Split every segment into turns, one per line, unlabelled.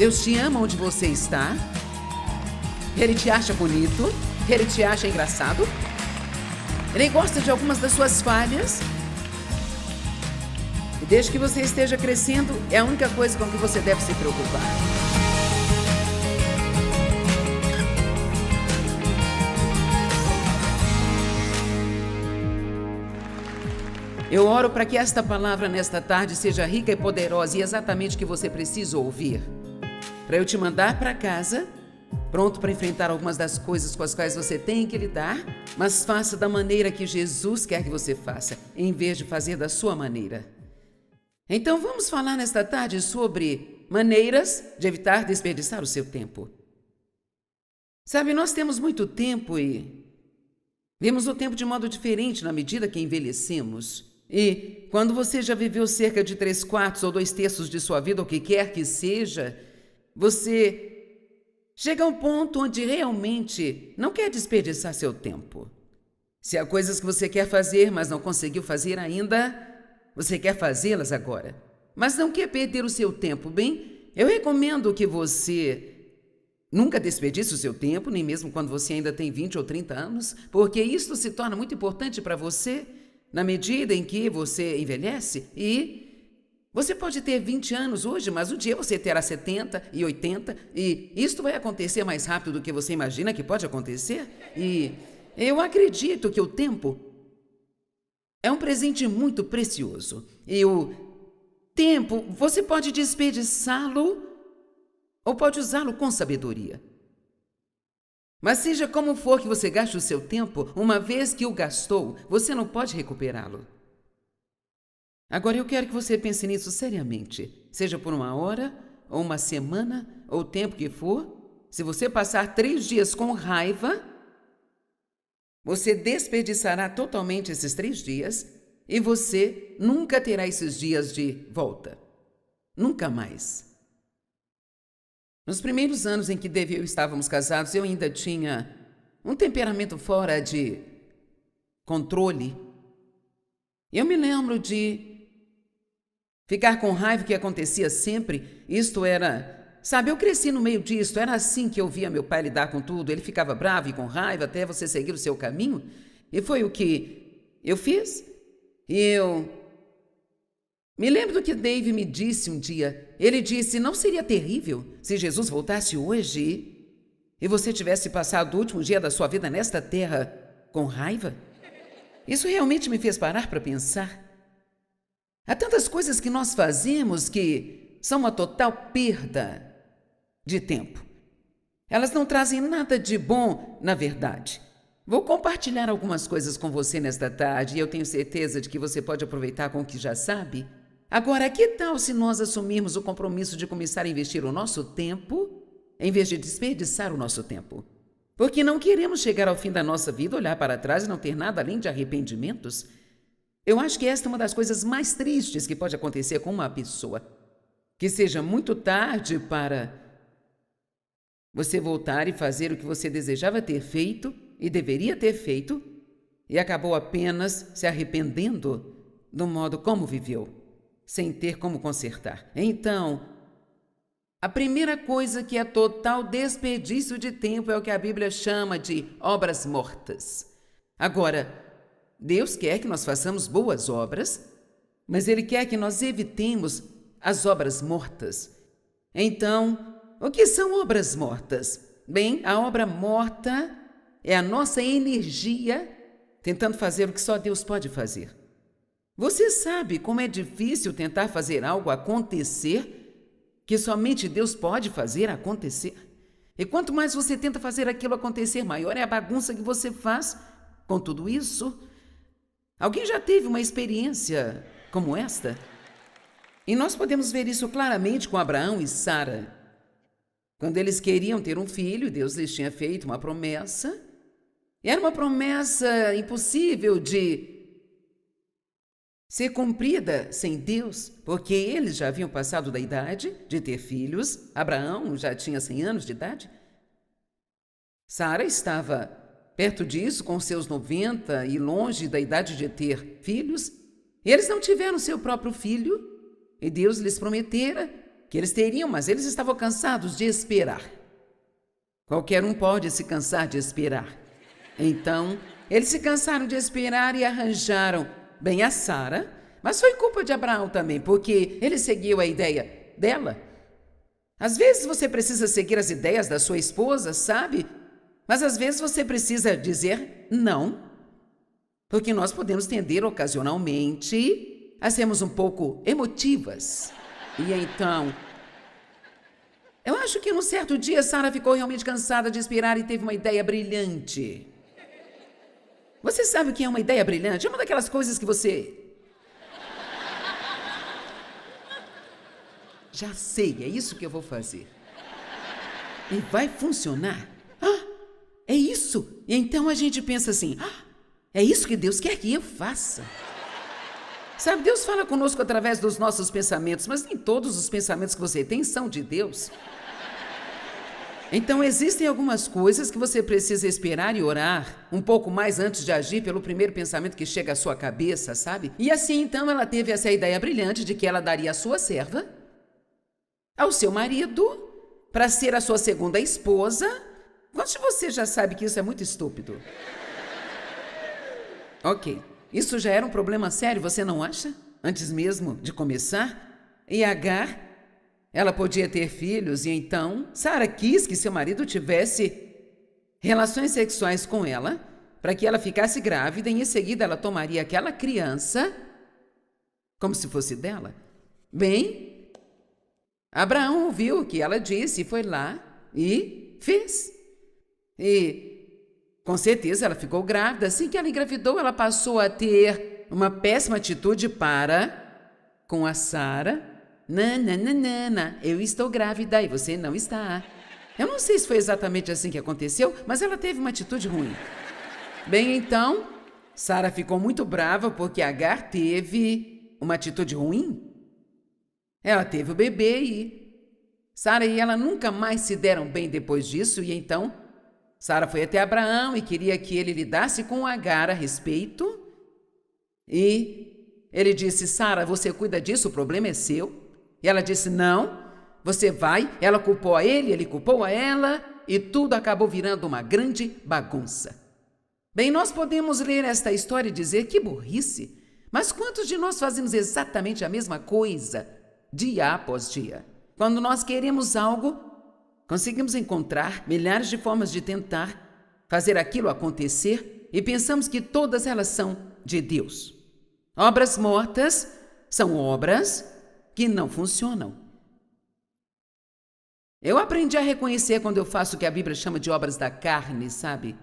Deus te ama onde você está. Ele te acha bonito. Ele te acha engraçado. Ele gosta de algumas das suas falhas. E desde que você esteja crescendo, é a única coisa com que você deve se preocupar. Eu oro para que esta palavra nesta tarde seja rica e poderosa e exatamente o que você precisa ouvir. Para eu te mandar para casa, pronto para enfrentar algumas das coisas com as quais você tem que lidar, mas faça da maneira que Jesus quer que você faça, em vez de fazer da sua maneira. Então vamos falar nesta tarde sobre maneiras de evitar desperdiçar o seu tempo. Sabe, nós temos muito tempo e vemos o tempo de modo diferente na medida que envelhecemos. E quando você já viveu cerca de 3/4 ou 2/3 de sua vida, ou o que quer que seja, você chega a um ponto onde realmente não quer desperdiçar seu tempo. Se há coisas que você quer fazer, mas não conseguiu fazer ainda, você quer fazê-las agora. Mas não quer perder o seu tempo, bem? Eu recomendo que você nunca desperdice o seu tempo, nem mesmo quando você ainda tem 20 ou 30 anos, porque isso se torna muito importante para você na medida em que você envelhece. E você pode ter 20 anos hoje, mas um dia você terá 70 e 80, e isto vai acontecer mais rápido do que você imagina que pode acontecer. E eu acredito que o tempo é um presente muito precioso. E o tempo, você pode desperdiçá-lo ou pode usá-lo com sabedoria. Mas seja como for que você gaste o seu tempo, uma vez que o gastou, você não pode recuperá-lo. Agora eu quero que você pense nisso seriamente, seja por 1 hora, ou 1 semana, ou o tempo que for. Se você passar 3 dias com raiva, você desperdiçará totalmente esses 3 dias e você nunca terá esses dias de volta. Nunca mais. Nos primeiros anos em que Dave e eu estávamos casados, eu ainda tinha um temperamento fora de controle. Eu me lembro de ficar com raiva, que acontecia sempre. Isto era, sabe, eu cresci no meio disso, era assim que eu via meu pai lidar com tudo. Ele ficava bravo e com raiva até você seguir o seu caminho. E foi o que eu fiz. E eu me lembro do que Dave me disse um dia. Ele disse: não seria terrível se Jesus voltasse hoje e você tivesse passado o último dia da sua vida nesta terra com raiva? Isso realmente me fez parar para pensar. Há tantas coisas que nós fazemos que são uma total perda de tempo. Elas não trazem nada de bom, na verdade. Vou compartilhar algumas coisas com você nesta tarde e eu tenho certeza de que você pode aproveitar com o que já sabe. Agora, que tal se nós assumirmos o compromisso de começar a investir o nosso tempo em vez de desperdiçar o nosso tempo? Porque não queremos chegar ao fim da nossa vida, olhar para trás e não ter nada além de arrependimentos. Eu acho que esta é uma das coisas mais tristes que pode acontecer com uma pessoa. Que seja muito tarde para você voltar e fazer o que você desejava ter feito e deveria ter feito e acabou apenas se arrependendo do modo como viveu, sem ter como consertar. Então, a primeira coisa que é total desperdício de tempo é o que a Bíblia chama de obras mortas. Agora, Deus quer que nós façamos boas obras, mas Ele quer que nós evitemos as obras mortas. Então, o que são obras mortas? Bem, a obra morta é a nossa energia tentando fazer o que só Deus pode fazer. Você sabe como é difícil tentar fazer algo acontecer que somente Deus pode fazer acontecer? E quanto mais você tenta fazer aquilo acontecer, maior é a bagunça que você faz com tudo isso. Alguém já teve uma experiência como esta? E nós podemos ver isso claramente com Abraão e Sara. Quando eles queriam ter um filho, Deus lhes tinha feito uma promessa. E era uma promessa impossível de ser cumprida sem Deus, porque eles já haviam passado da idade de ter filhos. Abraão já tinha 100 anos de idade. Sara estava perto disso, com seus 90 e longe da idade de ter filhos. E eles não tiveram seu próprio filho, e Deus lhes prometera que eles teriam, mas eles estavam cansados de esperar. Qualquer um pode se cansar de esperar. Então, eles se cansaram de esperar e arranjaram bem a Sara, mas foi culpa de Abraão também, porque ele seguiu a ideia dela. Às vezes você precisa seguir as ideias da sua esposa, sabe? Mas às vezes você precisa dizer não, porque nós podemos tender ocasionalmente a sermos um pouco emotivas. E então, eu acho que num certo dia Sara ficou realmente cansada de esperar e teve uma ideia brilhante. Você sabe o que é uma ideia brilhante? É uma daquelas coisas que você... Já sei, é isso que eu vou fazer. E vai funcionar. É isso. E então a gente pensa assim, é isso que Deus quer que eu faça. Sabe, Deus fala conosco através dos nossos pensamentos, mas nem todos os pensamentos que você tem são de Deus. Então existem algumas coisas que você precisa esperar e orar um pouco mais antes de agir pelo primeiro pensamento que chega à sua cabeça, sabe? E assim então ela teve essa ideia brilhante de que ela daria a sua serva ao seu marido para ser a sua segunda esposa. Quantos de você já sabe que isso é muito estúpido? Ok, isso já era um problema sério, você não acha? Antes mesmo de começar? E Agar, ela podia ter filhos e então Sara quis que seu marido tivesse relações sexuais com ela para que ela ficasse grávida e em seguida ela tomaria aquela criança como se fosse dela. Bem, Abraão ouviu o que ela disse e foi lá e fez. E, com certeza, ela ficou grávida. Assim que ela engravidou, ela passou a ter uma péssima atitude para com a Sara. Nananana, eu estou grávida e você não está. Eu não sei se foi exatamente assim que aconteceu, mas ela teve uma atitude ruim. Bem, então, Sara ficou muito brava porque Agar teve uma atitude ruim. Ela teve o bebê e Sara e ela nunca mais se deram bem depois disso. E então, Sara foi até Abraão e queria que ele lidasse com Agar a respeito. E ele disse, Sara, você cuida disso, o problema é seu. E ela disse, não, você vai. Ela culpou a ele culpou a ela e tudo acabou virando uma grande bagunça. Bem, nós podemos ler esta história e dizer que burrice. Mas quantos de nós fazemos exatamente a mesma coisa dia após dia? Quando nós queremos algo, conseguimos encontrar milhares de formas de tentar fazer aquilo acontecer e pensamos que todas elas são de Deus. Obras mortas são obras que não funcionam. Eu aprendi a reconhecer quando eu faço o que a Bíblia chama de obras da carne, sabe?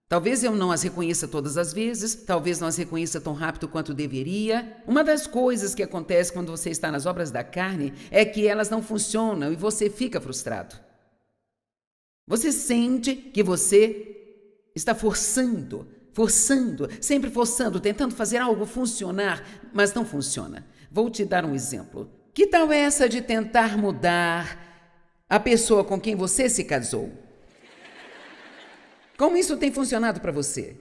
Talvez eu não as reconheça todas as vezes, talvez não as reconheça tão rápido quanto deveria. Uma das coisas que acontece quando você está nas obras da carne é que elas não funcionam e você fica frustrado. Você sente que você está forçando, sempre forçando, tentando fazer algo funcionar, mas não funciona. Vou te dar um exemplo. Que tal essa de tentar mudar a pessoa com quem você se casou? Como isso tem funcionado para você?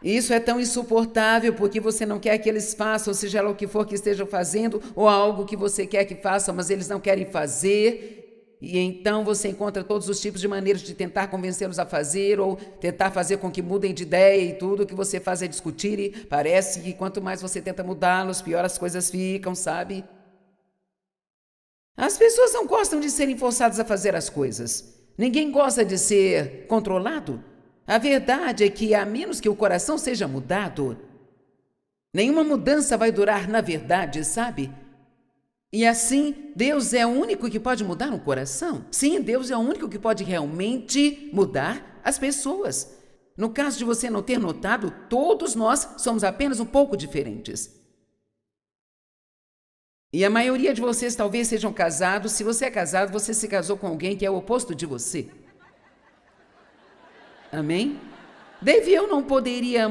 Isso é tão insuportável porque você não quer que eles façam, seja lá o que for que estejam fazendo, ou algo que você quer que façam, mas eles não querem fazer. E então você encontra todos os tipos de maneiras de tentar convencê-los a fazer, ou tentar fazer com que mudem de ideia, e tudo o que você faz é discutir, e parece que quanto mais você tenta mudá-los, pior as coisas ficam, sabe? As pessoas não gostam de serem forçadas a fazer as coisas. Ninguém gosta de ser controlado. A verdade é que, a menos que o coração seja mudado, nenhuma mudança vai durar na verdade, sabe? E assim, Deus é o único que pode mudar um coração. Sim, Deus é o único que pode realmente mudar as pessoas. No caso de você não ter notado, todos nós somos apenas um pouco diferentes. E a maioria de vocês talvez sejam casados. Se você é casado, você se casou com alguém que é o oposto de você. Amém? Dave e eu não poderia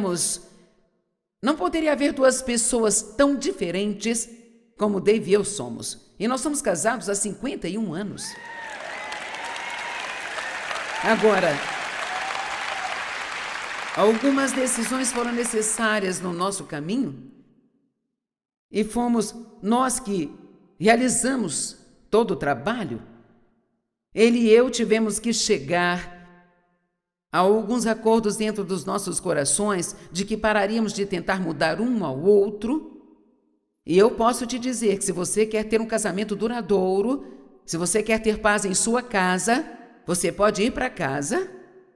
haver duas pessoas tão diferentes como Dave e eu somos. E nós somos casados há 51 anos. Agora, algumas decisões foram necessárias no nosso caminho e fomos nós que realizamos todo o trabalho, ele e eu tivemos que chegar a alguns acordos dentro dos nossos corações de que pararíamos de tentar mudar um ao outro. E eu posso te dizer que se você quer ter um casamento duradouro, se você quer ter paz em sua casa, você pode ir para casa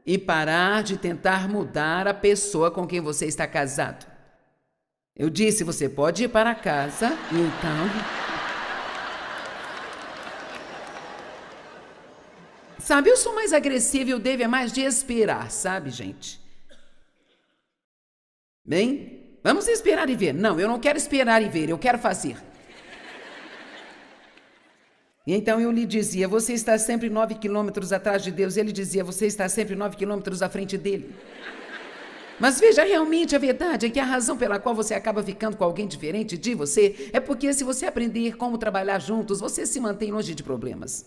e parar de tentar mudar a pessoa com quem você está casado. Eu disse, você pode ir para casa e então... Sabe, eu sou mais agressiva e o Dave é mais de esperar, sabe, gente? Bem, vamos esperar e ver. Não, eu não quero esperar e ver, eu quero fazer. E então eu lhe dizia, você está sempre 9 quilômetros atrás de Deus. Ele dizia, você está sempre 9 quilômetros à frente dele. Mas veja, realmente a verdade é que a razão pela qual você acaba ficando com alguém diferente de você é porque se você aprender como trabalhar juntos, você se mantém longe de problemas.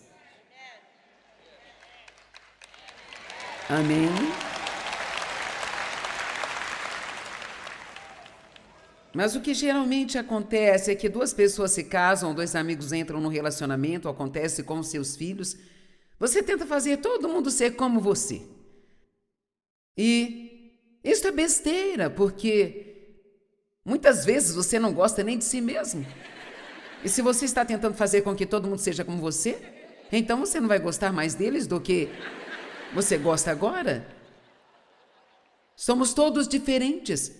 Amém? Mas o que geralmente acontece é que duas pessoas se casam, dois amigos entram num relacionamento, acontece com os seus filhos. Você tenta fazer todo mundo ser como você. E isso é besteira, porque muitas vezes você não gosta nem de si mesmo. E se você está tentando fazer com que todo mundo seja como você, então você não vai gostar mais deles do que você gosta agora? Somos todos diferentes.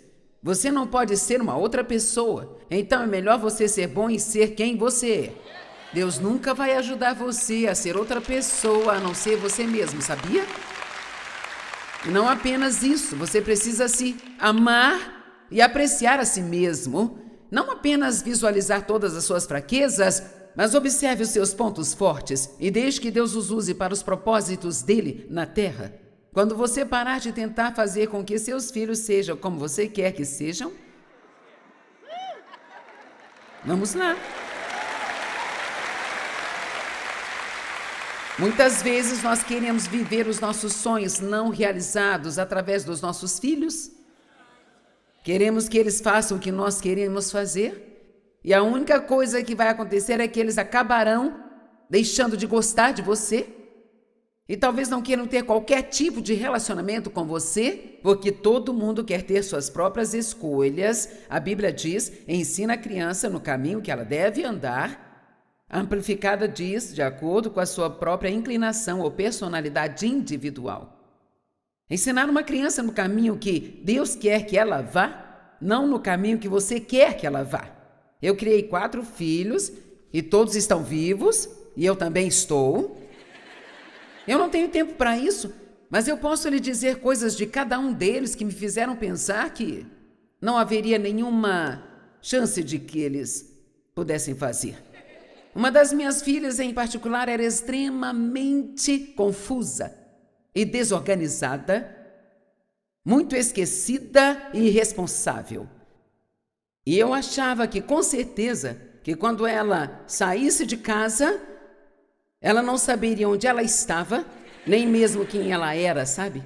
Você não pode ser uma outra pessoa. Então é melhor você ser bom e ser quem você é. Deus nunca vai ajudar você a ser outra pessoa a não ser você mesmo, sabia? E não apenas isso, você precisa se amar e apreciar a si mesmo. Não apenas visualizar todas as suas fraquezas, mas observe os seus pontos fortes e deixe que Deus os use para os propósitos dele na terra. Quando você parar de tentar fazer com que seus filhos sejam como você quer que sejam, vamos lá. Muitas vezes nós queremos viver os nossos sonhos não realizados através dos nossos filhos. Queremos que eles façam o que nós queremos fazer. E a única coisa que vai acontecer é que eles acabarão deixando de gostar de você. E talvez não queiram ter qualquer tipo de relacionamento com você, porque todo mundo quer ter suas próprias escolhas. A Bíblia diz, ensina a criança no caminho que ela deve andar. A Amplificada diz, de acordo com a sua própria inclinação ou personalidade individual. Ensinar uma criança no caminho que Deus quer que ela vá, não no caminho que você quer que ela vá. Eu criei 4 filhos e todos estão vivos, e eu também estou. Eu não tenho tempo para isso, mas eu posso lhe dizer coisas de cada um deles que me fizeram pensar que não haveria nenhuma chance de que eles pudessem fazer. Uma das minhas filhas, em particular, era extremamente confusa e desorganizada, muito esquecida e irresponsável. E eu achava que, com certeza, que quando ela saísse de casa, ela não saberia onde ela estava, nem mesmo quem ela era, sabe?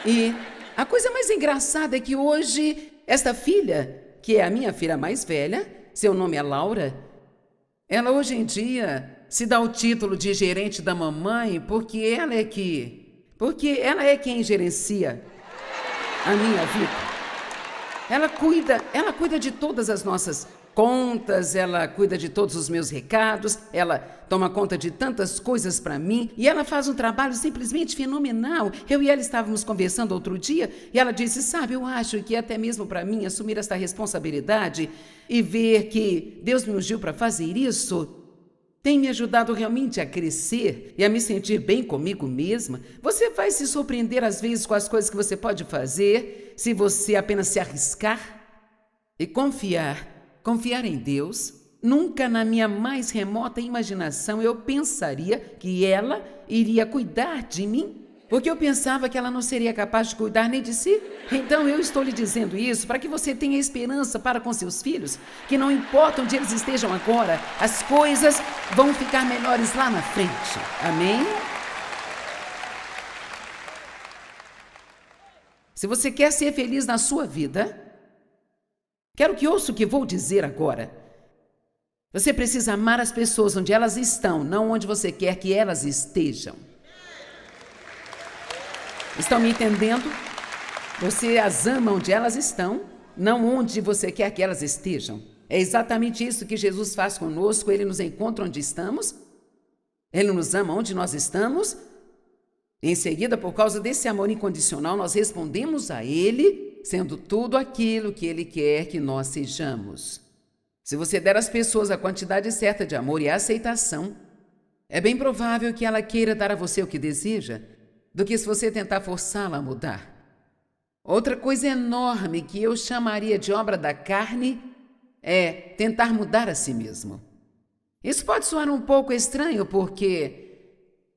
E a coisa mais engraçada é que hoje, esta filha, que é a minha filha mais velha, seu nome é Laura, ela hoje em dia se dá o título de gerente da mamãe porque ela é quem gerencia a minha vida. Ela cuida de todas as nossas contas, ela cuida de todos os meus recados, ela toma conta de tantas coisas para mim e ela faz um trabalho simplesmente fenomenal. Eu e ela estávamos conversando outro dia e ela disse, sabe, eu acho que até mesmo para mim assumir esta responsabilidade e ver que Deus me ungiu para fazer isso tem me ajudado realmente a crescer e a me sentir bem comigo mesma. Você vai se surpreender às vezes com as coisas que você pode fazer se você apenas se arriscar e confiar em Deus. Nunca na minha mais remota imaginação eu pensaria que ela iria cuidar de mim, porque eu pensava que ela não seria capaz de cuidar nem de si. Então eu estou lhe dizendo isso para que você tenha esperança para com seus filhos, que não importa onde eles estejam agora, as coisas vão ficar melhores lá na frente. Amém? Se você quer ser feliz na sua vida, Quero que ouça o que vou dizer agora. Você precisa amar as pessoas onde elas estão, não onde você quer que elas estejam. Estão me entendendo? Você as ama onde elas estão, não onde você quer que elas estejam. É exatamente isso que Jesus faz conosco. Ele nos encontra onde estamos, Ele nos ama onde nós estamos. Em seguida, por causa desse amor incondicional, nós respondemos a Ele, sendo tudo aquilo que Ele quer que nós sejamos. Se você der às pessoas a quantidade certa de amor e aceitação, é bem provável que ela queira dar a você o que deseja, do que se você tentar forçá-la a mudar. Outra coisa enorme que eu chamaria de obra da carne é tentar mudar a si mesmo. Isso pode soar um pouco estranho porque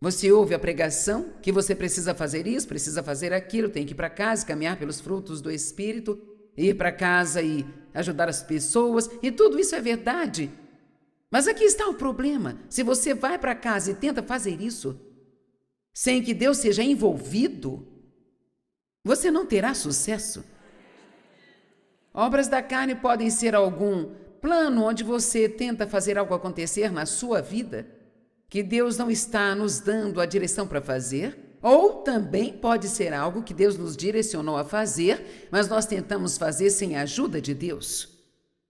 você ouve a pregação que você precisa fazer isso, precisa fazer aquilo, tem que ir para casa, caminhar pelos frutos do Espírito, ir para casa e ajudar as pessoas, e tudo isso é verdade. Mas aqui está o problema. Se você vai para casa e tenta fazer isso sem que Deus seja envolvido, você não terá sucesso. Obras da carne podem ser algum plano onde você tenta fazer algo acontecer na sua vida que Deus não está nos dando a direção para fazer, ou também pode ser algo que Deus nos direcionou a fazer, mas nós tentamos fazer sem a ajuda de Deus.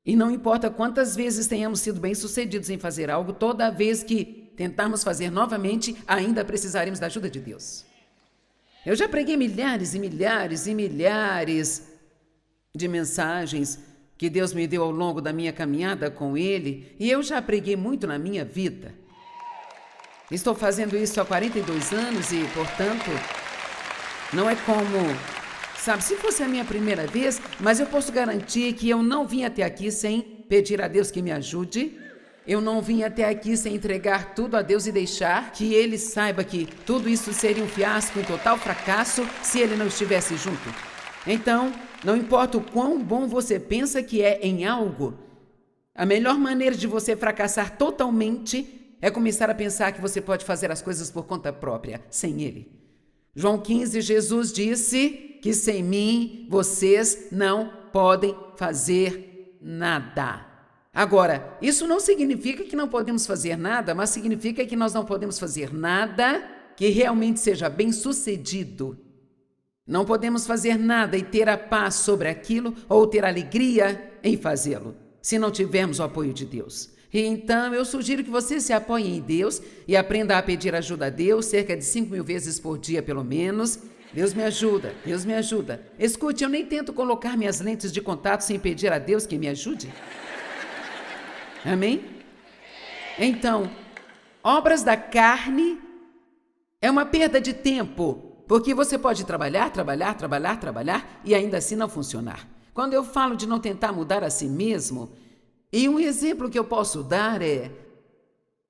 E não importa quantas vezes tenhamos sido bem-sucedidos em fazer algo, toda vez que tentarmos fazer novamente, ainda precisaremos da ajuda de Deus. Eu já preguei milhares e milhares e milhares de mensagens que Deus me deu ao longo da minha caminhada com Ele, e eu já preguei muito na minha vida. Estou fazendo isso há 42 anos e, portanto, não é como, sabe, se fosse a minha primeira vez, mas eu posso garantir que eu não vim até aqui sem pedir a Deus que me ajude. Eu não vim até aqui sem entregar tudo a Deus e deixar que Ele saiba que tudo isso seria um fiasco, um total fracasso, se Ele não estivesse junto. Então, não importa o quão bom você pensa que é em algo, a melhor maneira de você fracassar totalmente é começar a pensar que você pode fazer as coisas por conta própria, sem Ele. João 15, Jesus disse que sem mim vocês não podem fazer nada. Agora, isso não significa que não podemos fazer nada, mas significa que nós não podemos fazer nada que realmente seja bem-sucedido. Não podemos fazer nada e ter a paz sobre aquilo ou ter alegria em fazê-lo, se não tivermos o apoio de Deus. E então eu sugiro que você se apoie em Deus e aprenda a pedir ajuda a Deus cerca de 5.000 vezes por dia, pelo menos. Deus me ajuda, Deus me ajuda. Escute, eu nem tento colocar minhas lentes de contato sem pedir a Deus que me ajude. Amém? Então, obras da carne é uma perda de tempo, porque você pode trabalhar e ainda assim não funcionar. Quando eu falo de não tentar mudar a si mesmo, e um exemplo que eu posso dar é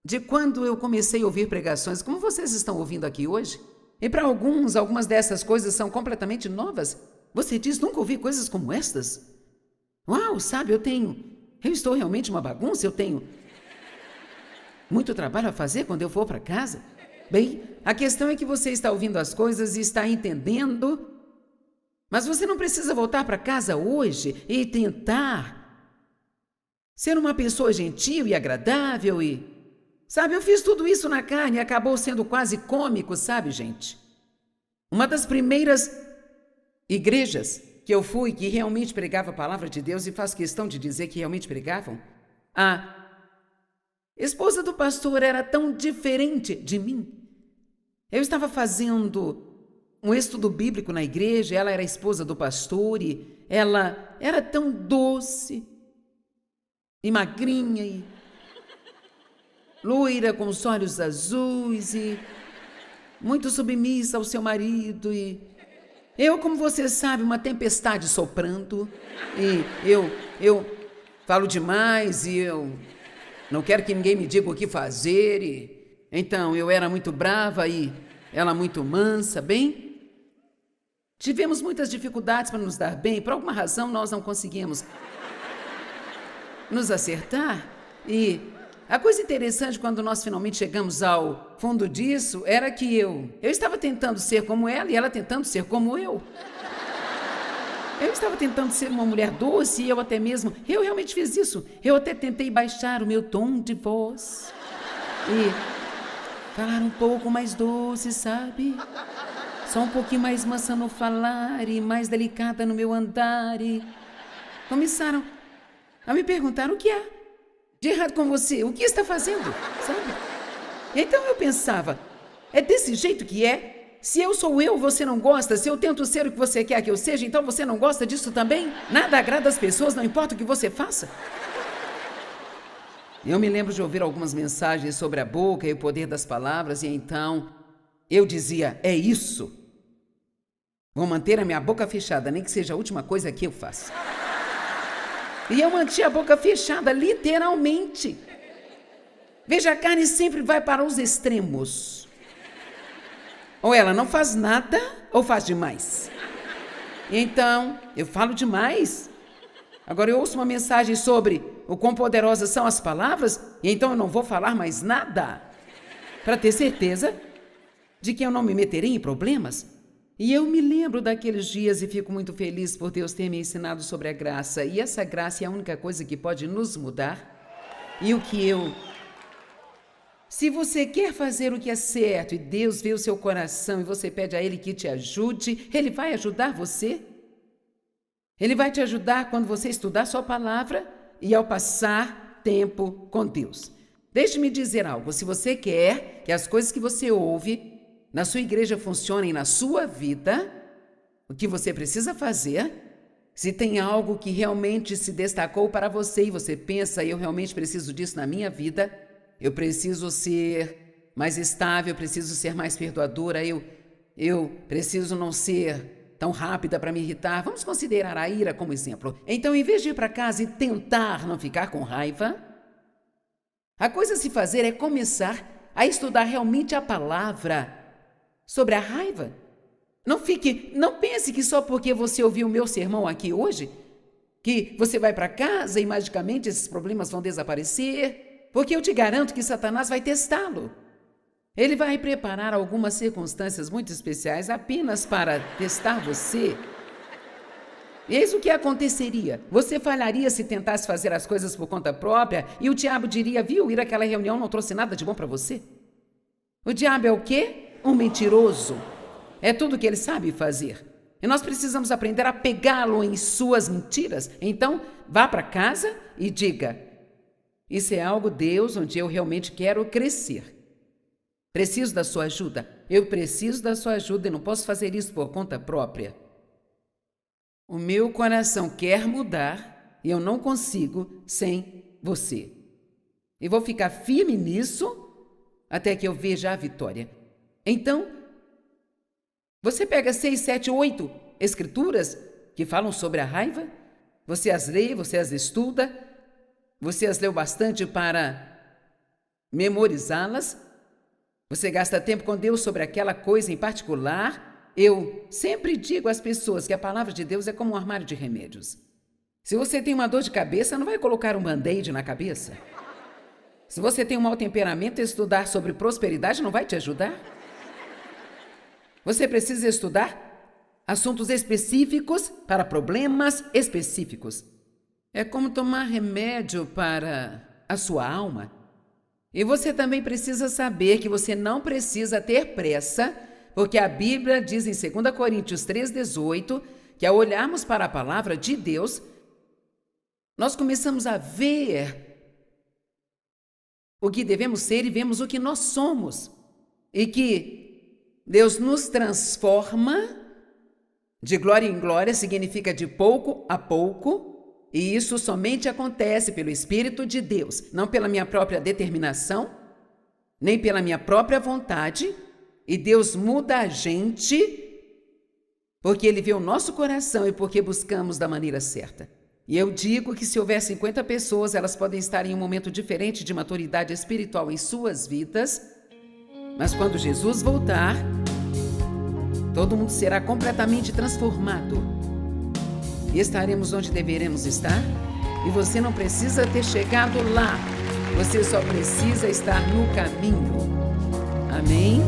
de quando eu comecei a ouvir pregações, como vocês estão ouvindo aqui hoje. E para algumas dessas coisas são completamente novas. Você diz, nunca ouvi coisas como estas? Uau, sabe, eu estou realmente uma bagunça, eu tenho muito trabalho a fazer quando eu for para casa. Bem, a questão é que você está ouvindo as coisas e está entendendo, mas você não precisa voltar para casa hoje e tentar ser uma pessoa gentil e agradável e... Sabe, eu fiz tudo isso na carne e acabou sendo quase cômico, sabe, gente? Uma das primeiras igrejas que eu fui, que realmente pregava a palavra de Deus, e faço questão de dizer que realmente pregavam, a esposa do pastor era tão diferente de mim. Eu estava fazendo um estudo bíblico na igreja, ela era a esposa do pastor e ela era tão doce e magrinha e loira com os olhos azuis e muito submissa ao seu marido e eu, como você sabe, uma tempestade soprando e eu falo demais e eu não quero que ninguém me diga o que fazer e então eu era muito brava e ela muito mansa, bem? Tivemos muitas dificuldades para nos dar bem, por alguma razão nós não conseguimos nos acertar e a coisa interessante quando nós finalmente chegamos ao fundo disso era que eu estava tentando ser como ela e ela tentando ser como eu. Eu estava tentando ser uma mulher doce e eu realmente fiz isso. Eu até tentei baixar o meu tom de voz e falar um pouco mais doce, sabe? Só um pouquinho mais mansa no falar e mais delicada no meu andar. E começaram a me perguntar: o que há de errado com você? O que está fazendo? Sabe? Então eu pensava: é desse jeito que é? Se eu sou eu, você não gosta? Se eu tento ser o que você quer que eu seja, então você não gosta disso também? Nada agrada as pessoas, não importa o que você faça? Eu me lembro de ouvir algumas mensagens sobre a boca e o poder das palavras, e então eu dizia: é isso. Vou manter a minha boca fechada, nem que seja a última coisa que eu faço. E eu mantinha a boca fechada, literalmente. Veja, a carne sempre vai para os extremos. Ou ela não faz nada, ou faz demais. Então, eu falo demais. Agora eu ouço uma mensagem sobre o quão poderosas são as palavras, e então eu não vou falar mais nada, para ter certeza de que eu não me meterei em problemas. E eu me lembro daqueles dias e fico muito feliz por Deus ter me ensinado sobre a graça. E essa graça é a única coisa que pode nos mudar. E o que eu... Se você quer fazer o que é certo e Deus vê o seu coração e você pede a Ele que te ajude, Ele vai ajudar você. Ele vai te ajudar quando você estudar sua palavra e ao passar tempo com Deus. Deixe-me dizer algo: se você quer que as coisas que você ouve na sua igreja funcionem na sua vida, o que você precisa fazer, se tem algo que realmente se destacou para você e você pensa: eu realmente preciso disso na minha vida, eu preciso ser mais estável, eu preciso ser mais perdoadora, eu preciso não ser tão rápida para me irritar. Vamos considerar a ira como exemplo. Então, em vez de ir para casa e tentar não ficar com raiva, a coisa a se fazer é começar a estudar realmente a palavra sobre a raiva. Não pense que só porque você ouviu o meu sermão aqui hoje, que você vai para casa e magicamente esses problemas vão desaparecer. Porque eu te garanto que Satanás vai testá-lo. Ele vai preparar algumas circunstâncias muito especiais apenas para testar você. Eis o que aconteceria. Você falharia se tentasse fazer as coisas por conta própria e o diabo diria: viu, ir àquela reunião não trouxe nada de bom para você. O diabo é o quê? Um mentiroso. É tudo o que ele sabe fazer. E nós precisamos aprender a pegá-lo em suas mentiras. Então, vá para casa e diga: isso é algo, Deus, onde eu realmente quero crescer. Preciso da sua ajuda. Eu preciso da sua ajuda e não posso fazer isso por conta própria. O meu coração quer mudar e eu não consigo sem você. E vou ficar firme nisso até que eu veja a vitória. Então, você pega 6, 7, 8 escrituras que falam sobre a raiva, você as lê, você as estuda, você as leu bastante para memorizá-las? Você gasta tempo com Deus sobre aquela coisa em particular? Eu sempre digo às pessoas que a palavra de Deus é como um armário de remédios. Se você tem uma dor de cabeça, não vai colocar um band-aid na cabeça. Se você tem um mau temperamento, estudar sobre prosperidade não vai te ajudar. Você precisa estudar assuntos específicos para problemas específicos. É como tomar remédio para a sua alma. E você também precisa saber que você não precisa ter pressa, porque a Bíblia diz em 2 Coríntios 3,18 que ao olharmos para a palavra de Deus, nós começamos a ver o que devemos ser e vemos o que nós somos. E que Deus nos transforma de glória em glória, significa de pouco a pouco. E isso somente acontece pelo Espírito de Deus, não pela minha própria determinação, nem pela minha própria vontade. E Deus muda a gente porque Ele vê o nosso coração e porque buscamos da maneira certa. E eu digo que se houver 50 pessoas, elas podem estar em um momento diferente de maturidade espiritual em suas vidas, mas quando Jesus voltar, todo mundo será completamente transformado. E estaremos onde deveremos estar. E você não precisa ter chegado lá. Você só precisa estar no caminho. Amém?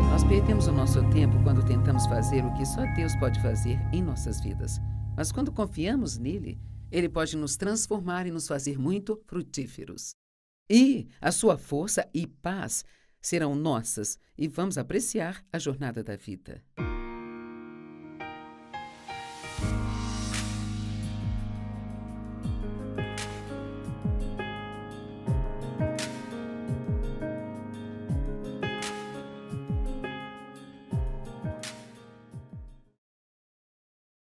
Nós Perdemos o nosso tempo quando tentamos fazer o que só Deus pode fazer em nossas vidas. Mas quando confiamos nele, ele pode nos transformar e nos fazer muito frutíferos. E a sua força e paz serão nossas e vamos apreciar a jornada da vida.